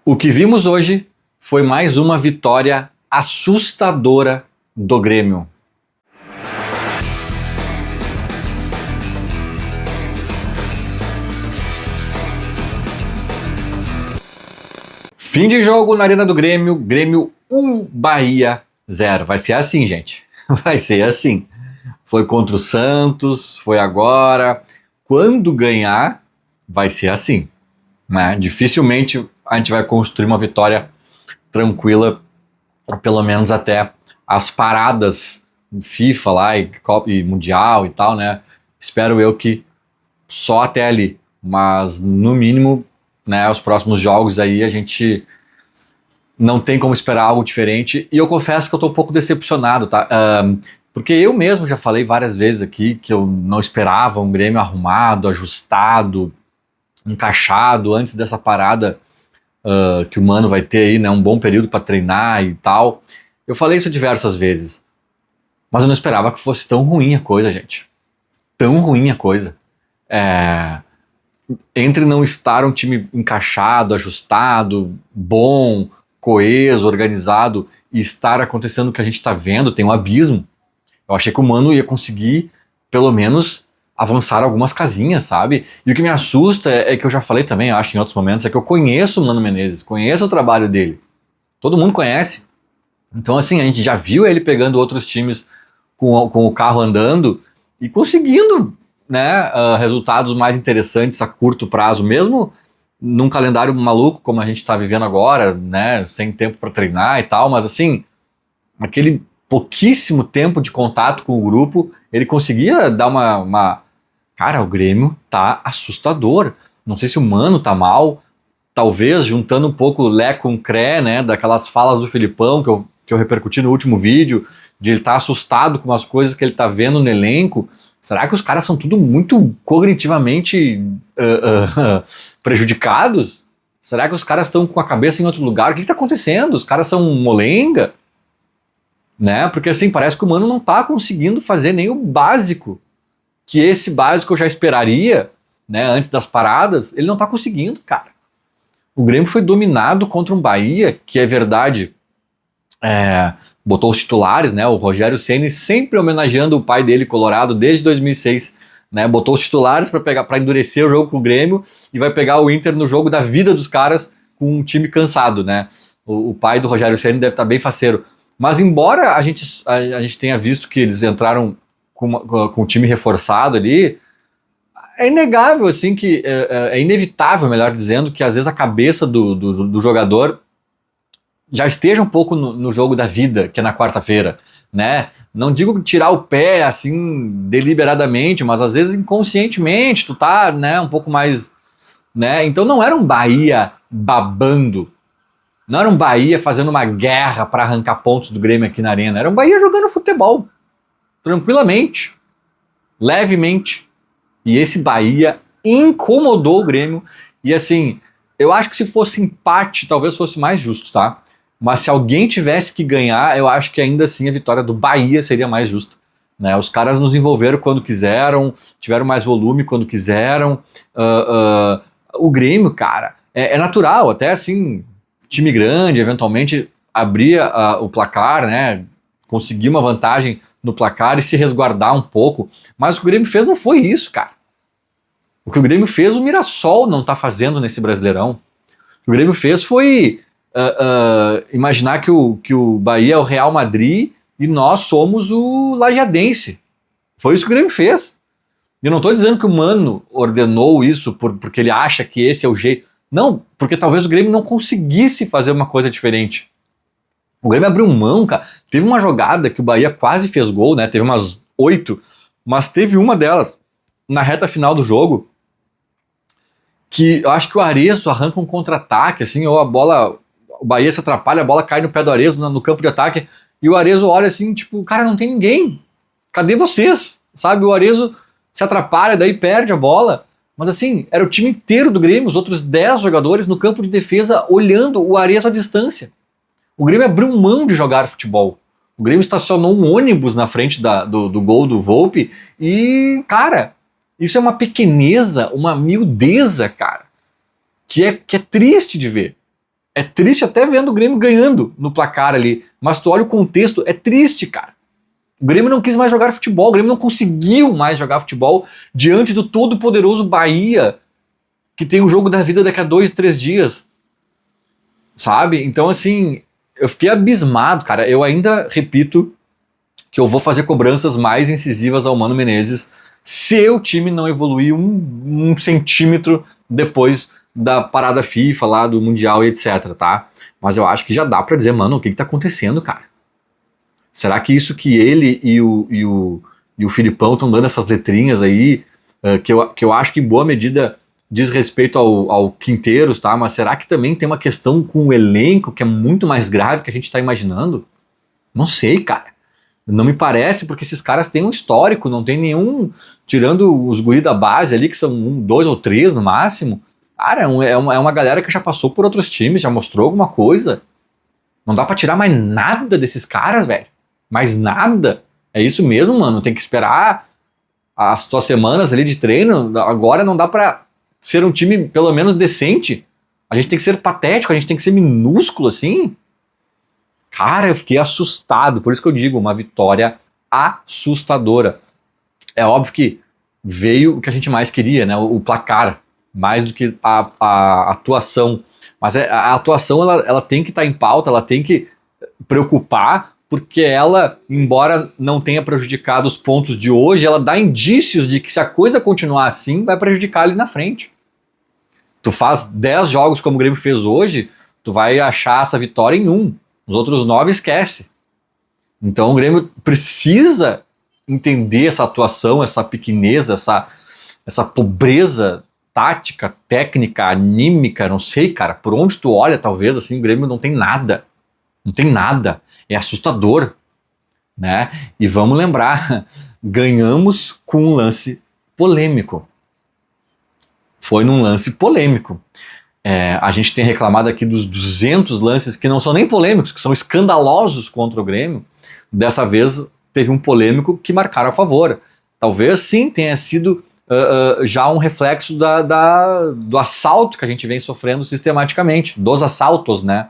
O que vimos hoje foi mais uma vitória assustadora do Grêmio. Fim de jogo na Arena do Grêmio, Grêmio 1, Bahia 0. Vai ser assim, gente. Vai ser assim. Foi contra o Santos, foi agora. Quando ganhar, vai ser assim, né? Dificilmente a gente vai construir uma vitória tranquila, pelo menos até as paradas FIFA lá e Mundial e tal, né? Espero eu que só até ali, mas no mínimo, né, os próximos jogos aí a gente não tem como esperar algo diferente, e eu confesso que eu tô um pouco decepcionado, tá? Porque eu mesmo já falei várias vezes aqui que eu não esperava um Grêmio arrumado, ajustado, encaixado antes dessa parada que o Mano vai ter aí, né, um bom período para treinar e tal. Eu falei isso diversas vezes, mas eu não esperava que fosse tão ruim a coisa, gente. Tão ruim a coisa. Entre não estar um time encaixado, ajustado, bom, coeso, organizado, e estar acontecendo o que a gente está vendo, tem um abismo. Eu achei que o Mano ia conseguir, pelo menos, avançar algumas casinhas, sabe? E o que me assusta é que eu já falei também, eu acho, em outros momentos, é que eu conheço o Mano Menezes, conheço o trabalho dele. Todo mundo conhece. Então, assim, a gente já viu ele pegando outros times com o carro andando e conseguindo, né, resultados mais interessantes a curto prazo, mesmo num calendário maluco como a gente está vivendo agora, né, sem tempo para treinar e tal, mas assim, aquele pouquíssimo tempo de contato com o grupo, ele conseguia dar uma... Cara, o Grêmio tá assustador. Não sei se o Mano tá mal, talvez juntando um pouco Lé com Cré, né, daquelas falas do Filipão que eu repercuti no último vídeo, de ele estar assustado com as coisas que ele tá vendo no elenco. Será que os caras são tudo muito cognitivamente prejudicados? Será que os caras estão com a cabeça em outro lugar? O que tá acontecendo? Os caras são molenga? Né? Porque assim, parece que o Mano não tá conseguindo fazer nem o básico, que esse básico eu já esperaria, né, antes das paradas, ele não tá conseguindo, cara. O Grêmio foi dominado contra um Bahia, que é verdade, botou os titulares, né, o Rogério Ceni sempre homenageando o pai dele, Colorado, desde 2006, né, botou os titulares para endurecer o jogo com o Grêmio, e vai pegar o Inter no jogo da vida dos caras com um time cansado, né. O pai do Rogério Ceni deve estar bem faceiro. Mas embora a gente tenha visto que eles entraram com o time reforçado ali, é inegável, assim, que é inevitável, melhor dizendo, que às vezes a cabeça do jogador já esteja um pouco no jogo da vida, que é na quarta-feira, né? Não digo tirar o pé, assim, deliberadamente, mas às vezes inconscientemente, tu tá, né, um pouco mais, né? Então não era um Bahia babando, não era um Bahia fazendo uma guerra para arrancar pontos do Grêmio aqui na arena, era um Bahia jogando futebol, tranquilamente, levemente. E esse Bahia incomodou o Grêmio. E assim, eu acho que se fosse empate, talvez fosse mais justo, tá? Mas se alguém tivesse que ganhar, eu acho que ainda assim a vitória do Bahia seria mais justa, né? Os caras nos envolveram quando quiseram, tiveram mais volume quando quiseram. O Grêmio, cara, é natural, até assim, time grande, eventualmente abrir o placar, né? Conseguir uma vantagem no placar e se resguardar um pouco. Mas o que o Grêmio fez não foi isso, cara. O que o Grêmio fez, o Mirassol não tá fazendo nesse Brasileirão. O que o Grêmio fez foi imaginar que o Bahia é o Real Madrid e nós somos o Lajadense. Foi isso que o Grêmio fez. Eu não tô dizendo que o Mano ordenou isso porque ele acha que esse é o jeito. Não, porque talvez o Grêmio não conseguisse fazer uma coisa diferente. O Grêmio abriu mão, cara. Teve uma jogada que o Bahia quase fez gol, né? Teve umas 8, mas teve uma delas na reta final do jogo que eu acho que o Arezzo arranca um contra-ataque, assim, ou a bola, o Bahia se atrapalha, a bola cai no pé do Arezzo no campo de ataque, e o Arezzo olha assim, tipo, cara, não tem ninguém. Cadê vocês? Sabe, o Arezzo se atrapalha, daí perde a bola. Mas assim, era o time inteiro do Grêmio, os outros 10 jogadores no campo de defesa olhando o Arezzo à distância. O Grêmio abriu mão de jogar futebol. O Grêmio estacionou um ônibus na frente do gol do Volpi e, cara, isso é uma pequeneza, uma miudeza, cara, que é triste de ver. É triste até vendo o Grêmio ganhando no placar ali, mas tu olha o contexto, é triste, cara. O Grêmio não quis mais jogar futebol, o Grêmio não conseguiu mais jogar futebol diante do todo-poderoso Bahia, que tem o jogo da vida daqui a 2, 3 dias, sabe? Então, assim, eu fiquei abismado, cara. Eu ainda repito que eu vou fazer cobranças mais incisivas ao Mano Menezes se o time não evoluir um centímetro depois da parada FIFA lá, do Mundial e etc, tá? Mas eu acho que já dá pra dizer, mano, o que tá acontecendo, cara? Será que isso que ele e o Filipão estão dando essas letrinhas aí, que eu acho que em boa medida diz respeito ao Quinteiros, tá? Mas será que também tem uma questão com o elenco que é muito mais grave que a gente tá imaginando? Não sei, cara. Não me parece, porque esses caras têm um histórico, não tem nenhum, tirando os guri da base ali, que são 2 ou 3 no máximo. Cara, é uma galera que já passou por outros times, já mostrou alguma coisa. Não dá pra tirar mais nada desses caras, velho. Mais nada. É isso mesmo, mano. Tem que esperar as tuas semanas ali de treino. Agora não dá pra ser um time pelo menos decente. A gente tem que ser patético, a gente tem que ser minúsculo assim. Cara, eu fiquei assustado, por isso que eu digo, uma vitória assustadora. É óbvio que veio o que a gente mais queria, né? O placar, mais do que a atuação. Mas a atuação ela tem que estar em pauta, ela tem que preocupar, porque ela, embora não tenha prejudicado os pontos de hoje, ela dá indícios de que se a coisa continuar assim, vai prejudicar ali na frente. Tu faz 10 jogos como o Grêmio fez hoje, tu vai achar essa vitória em 1. Os outros 9 esquece. Então o Grêmio precisa entender essa atuação, essa pequenez, essa pobreza tática, técnica, anímica, não sei, cara. Por onde tu olha, talvez, assim, o Grêmio não tem nada. Não tem nada. É assustador, né? E vamos lembrar, ganhamos com um lance polêmico. Foi num lance polêmico. A gente tem reclamado aqui dos 200 lances que não são nem polêmicos, que são escandalosos contra o Grêmio. Dessa vez teve um polêmico que marcaram a favor. Talvez sim tenha sido já um reflexo do assalto que a gente vem sofrendo sistematicamente, dos assaltos, né?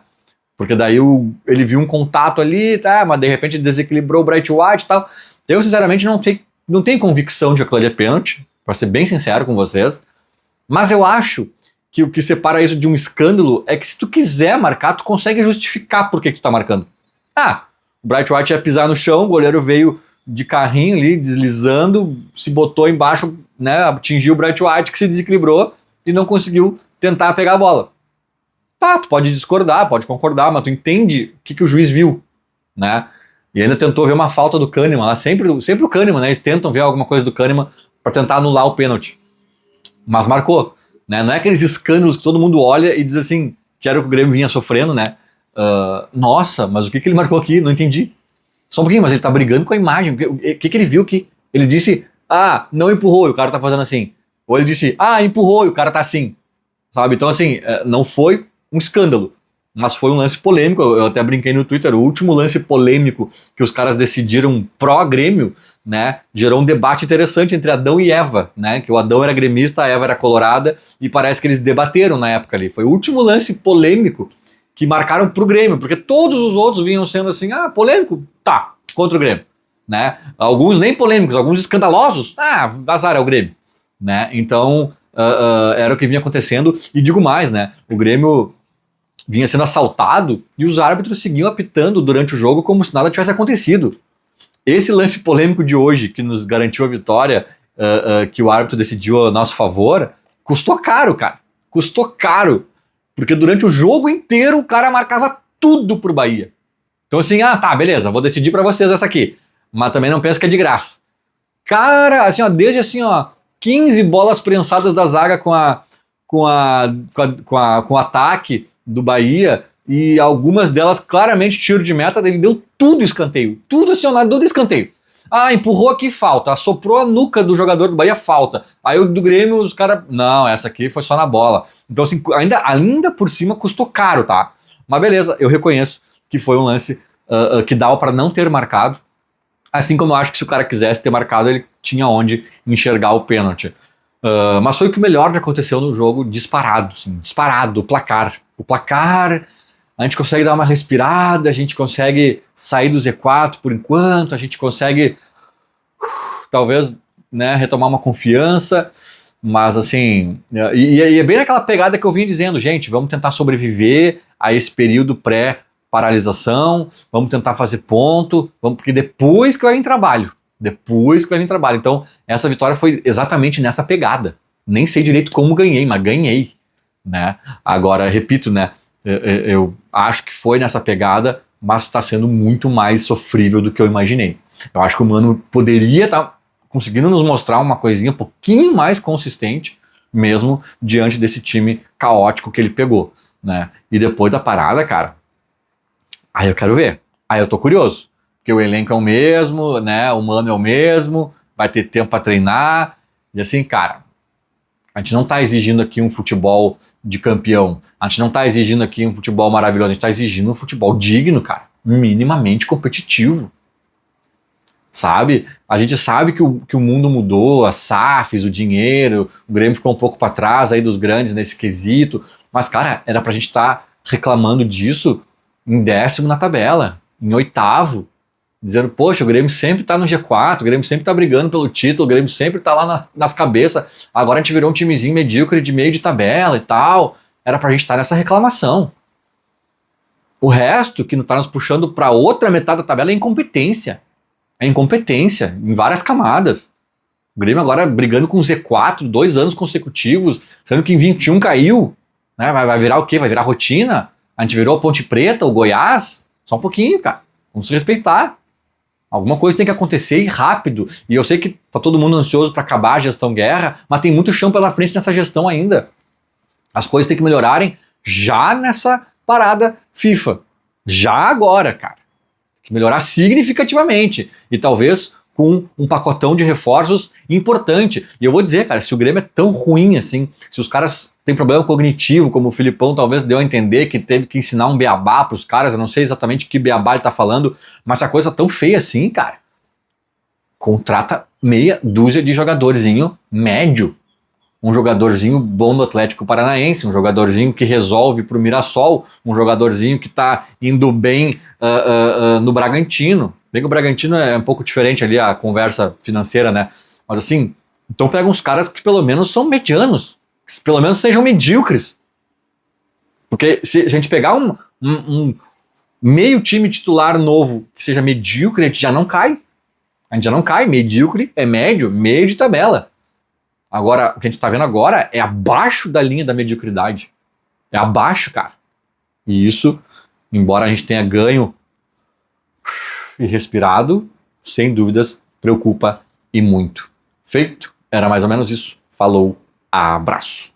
Porque daí ele viu um contato ali, tá, mas de repente desequilibrou o Bright White e tal. Eu sinceramente não tenho convicção de que aquilo ali é pênalti, para ser bem sincero com vocês, mas eu acho que o que separa isso de um escândalo é que se tu quiser marcar, tu consegue justificar por que tu tá marcando. O Bright White ia pisar no chão, o goleiro veio de carrinho ali, deslizando, se botou embaixo, né, atingiu o Bright White, que se desequilibrou e não conseguiu tentar pegar a bola. Tá, tu pode discordar, pode concordar, mas tu entende o que o juiz viu, né? E ainda tentou ver uma falta do Kahneman, lá sempre o Kahneman, né, eles tentam ver alguma coisa do Kahneman para tentar anular o pênalti. Mas marcou. Né? Não é aqueles escândalos que todo mundo olha e diz assim, que era o que o Grêmio vinha sofrendo, né? Nossa, mas o que ele marcou aqui? Não entendi. Só um pouquinho, mas ele tá brigando com a imagem. O que ele viu aqui? Ele disse, não empurrou, e o cara tá fazendo assim. Ou ele disse, empurrou, e o cara tá assim. Sabe? Então, assim, não foi um escândalo, mas foi um lance polêmico. Eu até brinquei no Twitter, o último lance polêmico que os caras decidiram pró-Grêmio, né, gerou um debate interessante entre Adão e Eva, né, que o Adão era gremista, a Eva era colorada, e parece que eles debateram na época ali. Foi o último lance polêmico que marcaram pro Grêmio, porque todos os outros vinham sendo assim, polêmico? Tá, contra o Grêmio, né, alguns nem polêmicos, alguns escandalosos, azar, é o Grêmio, né, então era o que vinha acontecendo, e digo mais, né, o Grêmio vinha sendo assaltado e os árbitros seguiam apitando durante o jogo como se nada tivesse acontecido. Esse lance polêmico de hoje, que nos garantiu a vitória, que o árbitro decidiu a nosso favor, custou caro, cara. Custou caro. Porque durante o jogo inteiro o cara marcava tudo pro Bahia. Então assim, tá, beleza, vou decidir pra vocês essa aqui. Mas também não pensa que é de graça. Cara, assim, desde assim, 15 bolas prensadas da zaga com o ataque do Bahia, e algumas delas claramente tiro de meta, ele deu tudo escanteio, tudo acionado, tudo escanteio. Empurrou aqui, falta, assoprou a nuca do jogador do Bahia, falta. Aí o do Grêmio, os caras, não, essa aqui foi só na bola. Então assim, ainda por cima custou caro, tá? Mas beleza, eu reconheço que foi um lance que dava para não ter marcado, assim como eu acho que se o cara quisesse ter marcado, ele tinha onde enxergar o pênalti. Mas foi o que melhor que aconteceu no jogo, disparado, assim, disparado, o o placar, a gente consegue dar uma respirada, a gente consegue sair do Z4 por enquanto, a gente consegue talvez, né, retomar uma confiança, mas assim, e é bem naquela pegada que eu vim dizendo, gente, vamos tentar sobreviver a esse período pré-paralisação, vamos tentar fazer ponto, porque depois que vai vir trabalho, então essa vitória foi exatamente nessa pegada, nem sei direito como ganhei, mas ganhei, né, agora, repito, né, eu acho que foi nessa pegada, mas está sendo muito mais sofrível do que eu imaginei. Eu acho que o Mano poderia estar conseguindo nos mostrar uma coisinha um pouquinho mais consistente, mesmo diante desse time caótico que ele pegou, né? E depois da parada, cara, aí eu quero ver. Aí eu tô curioso, porque o elenco é o mesmo, né? O Mano é o mesmo, vai ter tempo para treinar, e assim, cara, a gente não tá exigindo aqui um futebol de campeão. A gente não tá exigindo aqui um futebol maravilhoso. A gente tá exigindo um futebol digno, cara. Minimamente competitivo. Sabe? A gente sabe que o mundo mudou, as SAFs, o dinheiro, o Grêmio ficou um pouco para trás aí dos grandes nesse quesito. Mas, cara, era pra gente estar reclamando disso em 10º na tabela, em 8º. Dizendo, poxa, o Grêmio sempre tá no G4, o Grêmio sempre tá brigando pelo título, o Grêmio sempre tá lá nas cabeças, agora a gente virou um timezinho medíocre de meio de tabela e tal. Era pra gente estar nessa reclamação. O resto, que não tá nos puxando pra outra metade da tabela, é incompetência. É incompetência, em várias camadas. O Grêmio agora brigando com o Z4, 2 anos consecutivos, sendo que em 21 caiu. Né? Vai virar o quê? Vai virar rotina? A gente virou a Ponte Preta, o Goiás? Só um pouquinho, cara. Vamos se respeitar. Alguma coisa tem que acontecer e rápido. E eu sei que tá todo mundo ansioso para acabar a gestão guerra, mas tem muito chão pela frente nessa gestão ainda. As coisas têm que melhorarem já nessa parada FIFA. Já agora, cara. Tem que melhorar significativamente. E talvez com um pacotão de reforços importante. E eu vou dizer, cara, se o Grêmio é tão ruim assim, se os caras têm problema cognitivo, como o Filipão talvez deu a entender que teve que ensinar um beabá pros caras, eu não sei exatamente que beabá ele tá falando, mas se a coisa é tão feia assim, cara, contrata meia dúzia de jogadorzinho médio. Um jogadorzinho bom do Atlético Paranaense, um jogadorzinho que resolve pro Mirassol, um jogadorzinho que tá indo bem no Bragantino. Bem que o Bragantino é um pouco diferente ali, a conversa financeira, né? Mas assim, então pega uns caras que pelo menos são medianos, que pelo menos sejam medíocres. Porque se a gente pegar um meio time titular novo que seja medíocre, a gente já não cai. A gente já não cai. Medíocre é médio, meio de tabela. Agora, o que a gente tá vendo agora é abaixo da linha da mediocridade. É abaixo, cara. E isso, embora a gente tenha ganho e respirado, sem dúvidas, preocupa e muito. Feito? Era mais ou menos isso. Falou, abraço.